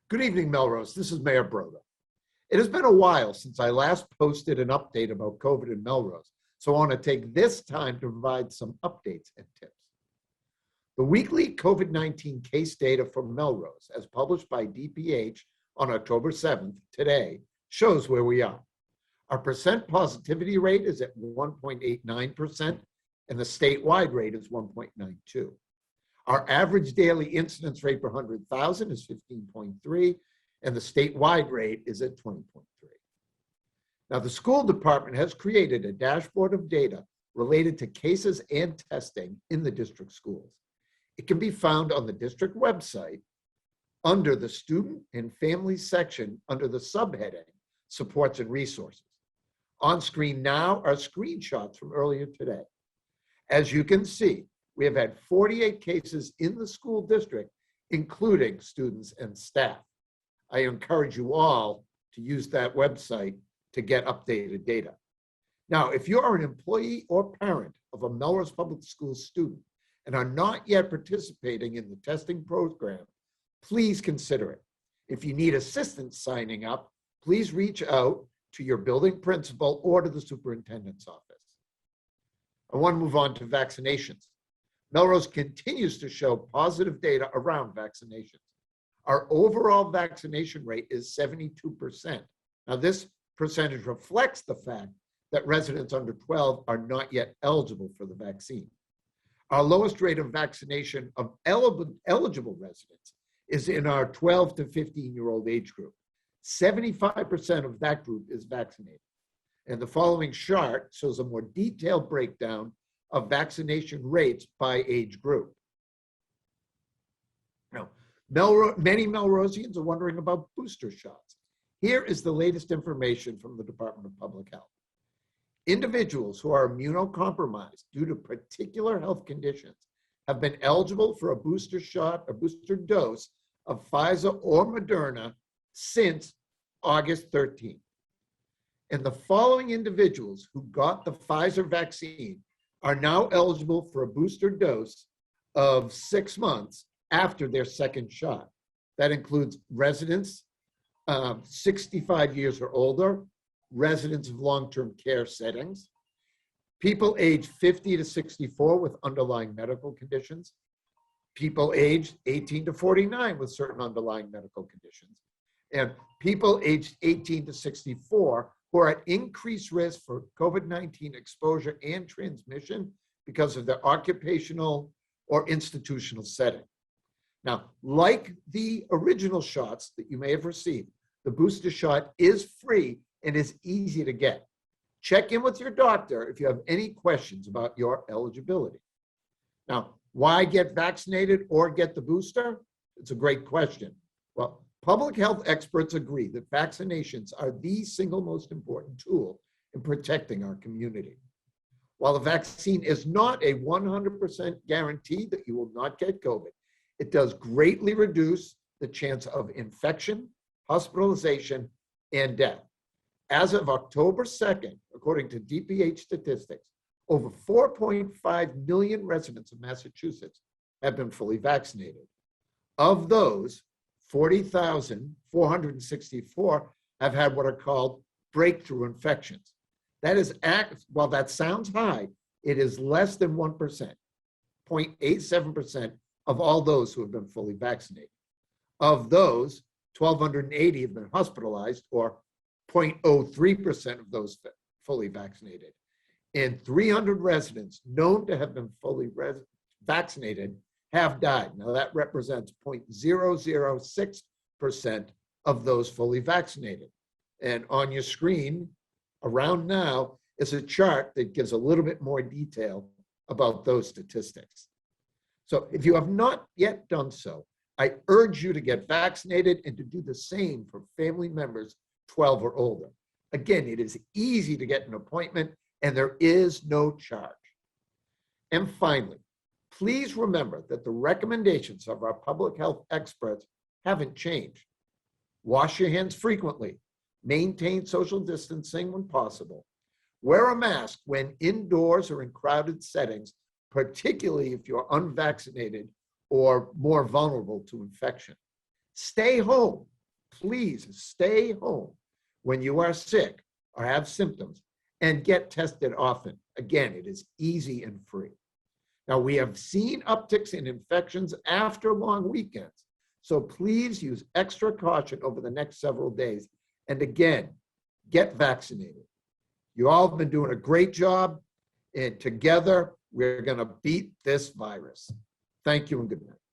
Good evening, Melrose. This is Mayor Brodeur. It has been a while since I last posted an update about COVID in Melrose, so I want to take this time to provide some updates and tips. The weekly COVID-19 case data from Melrose, as published by DPH on October 7th, today, shows where we are. Our percent positivity rate is at 1.89%, and the statewide rate is 1.92. Our average daily incidence rate per 100,000 is 15.3, and the statewide rate is at 20.3. Now, the school department has created a dashboard of data related to cases and testing in the district schools. It can be found on the district website under the Student and Family section under the subheading Supports and Resources. On screen now are screenshots from earlier today. As you can see, we have had 48 cases in the school district, including students and staff. I encourage you all to use that website to get updated data. Now, if you are an employee or parent of a Melrose Public Schools student and are not yet participating in the testing program, please consider it. If you need assistance signing up, please reach out to your building principal or to the superintendent's office. I want to move on to vaccinations. Melrose continues to show positive data around vaccinations. Our overall vaccination rate is 72%. Now, this percentage reflects the fact that residents under 12 are not yet eligible for the vaccine. Our lowest rate of vaccination of eligible residents is in our 12 to 15-year-old age group. 75% of that group is vaccinated. And the following chart shows a more detailed breakdown of vaccination rates by age group. Now, many Melrosians are wondering about booster shots. Here is the latest information from the Department of Public Health. Individuals who are immunocompromised due to particular health conditions have been eligible for a booster shot, a booster dose of Pfizer or Moderna since August 13th. And the following individuals who got the Pfizer vaccine are now eligible for a booster dose of 6 months after their second shot. That includes residents 65 years or older, residents of long-term care settings, people aged 50 to 64 with underlying medical conditions, people aged 18 to 49 with certain underlying medical conditions, and people aged 18 to 64 who are at increased risk for COVID-19 exposure and transmission because of their occupational or institutional setting. Now, like the original shots that you may have received, the booster shot is free and is easy to get. Check in with your doctor if you have any questions about your eligibility. Now, why get vaccinated or get the booster? It's a great question. Well, public health experts agree that vaccinations are the single most important tool in protecting our community. While the vaccine is not a 100% guarantee that you will not get COVID, it does greatly reduce the chance of infection, hospitalization, and death. As of October 2nd, according to DPH statistics, over 4.5 million residents of Massachusetts have been fully vaccinated. Of those, 40,464 have had what are called breakthrough infections. That is, while that sounds high, it is less than 1%, 0.87% of all those who have been fully vaccinated. Of those, 1,280 have been hospitalized, or 0.03% of those fully vaccinated. And 300 residents known to have been fully vaccinated have died. Now that represents 0.006% of those fully vaccinated. And on your screen around now is a chart that gives a little bit more detail about those statistics. So if you have not yet done so, I urge you to get vaccinated and to do the same for family members 12 or older. Again, it is easy to get an appointment and there is no charge. And finally, please remember that the recommendations of our public health experts haven't changed. Wash your hands frequently, maintain social distancing when possible, wear a mask when indoors or in crowded settings, particularly if you're unvaccinated or more vulnerable to infection. Stay home please stay home when you are sick or have symptoms and get tested often. Again, it is easy and free. Now, we have seen upticks in infections after long weekends, so please use extra caution over the next several days. And again, get vaccinated. You all have been doing a great job, and together we're going to beat this virus. Thank you and good night.